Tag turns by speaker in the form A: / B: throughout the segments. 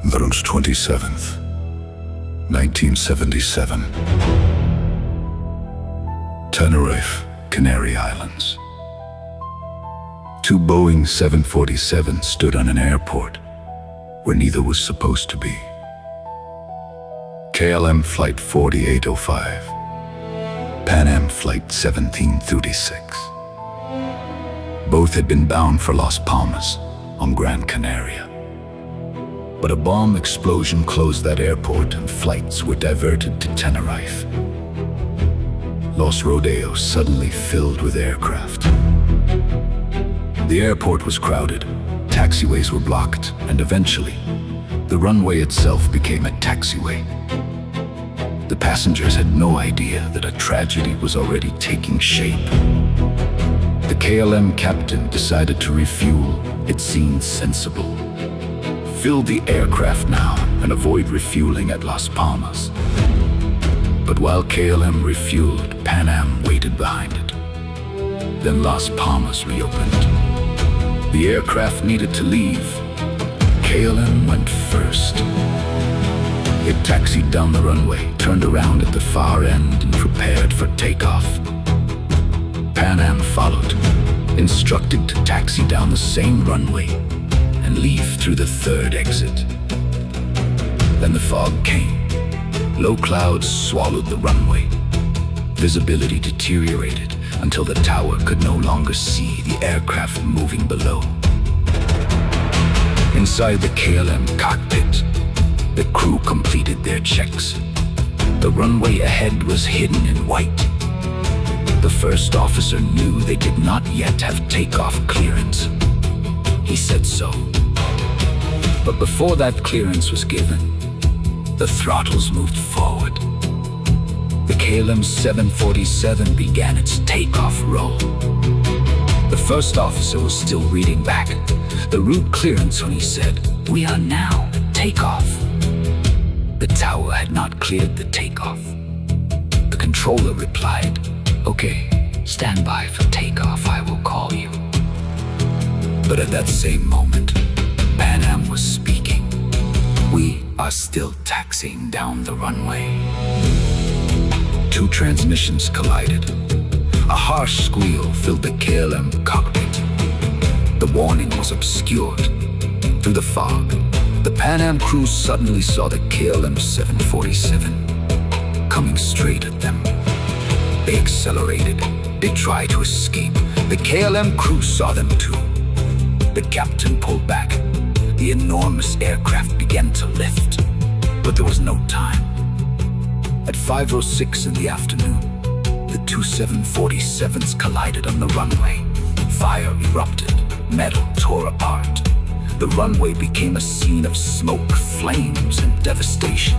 A: March 27th, 1977. Tenerife, Canary Islands. Two Boeing 747s stood on an airport where neither was supposed to be. KLM Flight 4805, Pan Am Flight 1736. Both had been bound for Las Palmas on Gran Canaria. But a bomb explosion closed that airport and flights were diverted to Tenerife. Los Rodeos suddenly filled with aircraft. The airport was crowded, taxiways were blocked, and eventually, the runway itself became a taxiway. The passengers had no idea that a tragedy was already taking shape. The KLM captain decided to refuel. It seemed sensible. Fill the aircraft now and avoid refueling at Las Palmas. But while KLM refueled, Pan Am waited behind it. Then Las Palmas reopened. The aircraft needed to leave. KLM went first. It taxied down the runway, turned around at the far end, and prepared for takeoff. Pan Am followed, instructed to taxi down the same runway and leave through the third exit. Then the fog came. Low clouds swallowed the runway. Visibility deteriorated until the tower could no longer see the aircraft moving below. Inside the KLM cockpit, the crew completed their checks. The runway ahead was hidden in white. The first officer knew they did not yet have takeoff clearance. He said so. But before that clearance was given, the throttles moved forward. The KLM 747 began its takeoff roll. The first officer was still reading back the route clearance when he said, "We are now takeoff." The tower had not cleared the takeoff. The controller replied, "Okay, stand by for takeoff, I will call you." But at that same moment, Pan Am was speaking. "We are still taxiing down the runway." Two transmissions collided. A harsh squeal filled the KLM cockpit. The warning was obscured. Through the fog, the Pan Am crew suddenly saw the KLM 747 coming straight at them. They accelerated. They tried to escape. The KLM crew saw them too. The captain pulled back. The enormous aircraft began to lift, but there was no time. At 5:06 in the afternoon, the two 747s collided on the runway. Fire erupted, metal tore apart. The runway became a scene of smoke, flames, and devastation.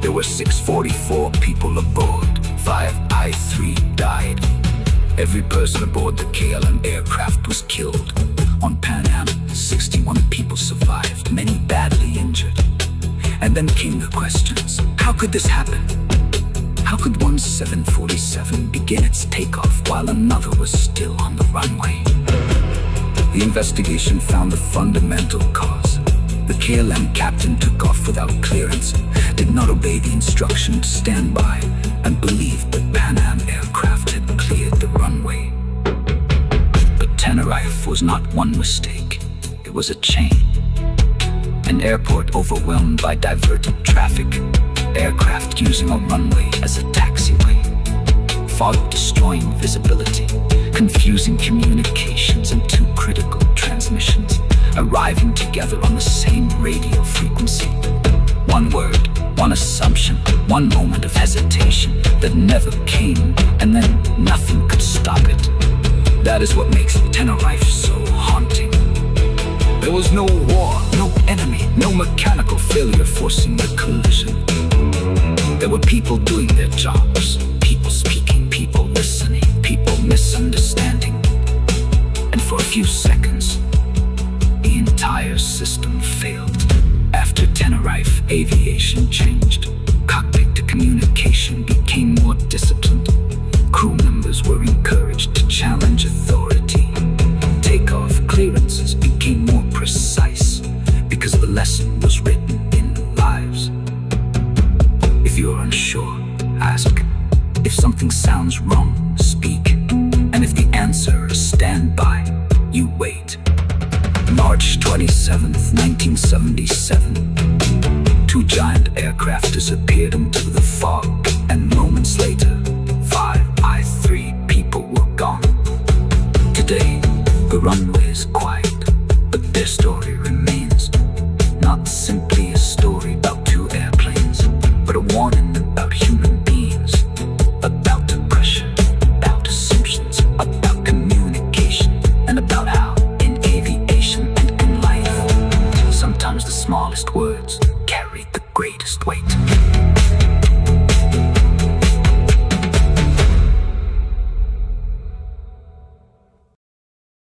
A: There were 644 people aboard. 5 I-3 died. Every person aboard the KLM aircraft was killed. On Pan Am, 61 people survived, many badly injured. And then came the questions. How could this happen? How could one 747 begin its takeoff while another was still on the runway? The investigation found the fundamental cause. The KLM captain took off without clearance, did not obey the instruction to stand by, and believed that Pan Am aircraft had cleared the runway. But Tenerife was not one mistake. It was a chain. An airport overwhelmed by diverted traffic, aircraft using a runway as a taxiway, fog destroying visibility, confusing communications, and two critical transmissions arriving together on the same radio frequency. One word, one assumption, one moment of hesitation that never came, and then nothing could stop it. That is what makes Tenerife so haunting. There was no war, no enemy, no mechanical failure forcing the collision. There were people doing their jobs, people speaking, people listening, people misunderstanding. And for a few seconds, the entire system failed. After Tenerife, aviation changed. Cockpit to communication became more disciplined. Crew members were encouraged to challenge authority. Takeoff clearances became more precise because the lesson was March 27th, 1977. Two giant aircraft disappeared into the fog, and moments later, 5 people were gone. Today, the runway is quiet, but their story remains not simply a story.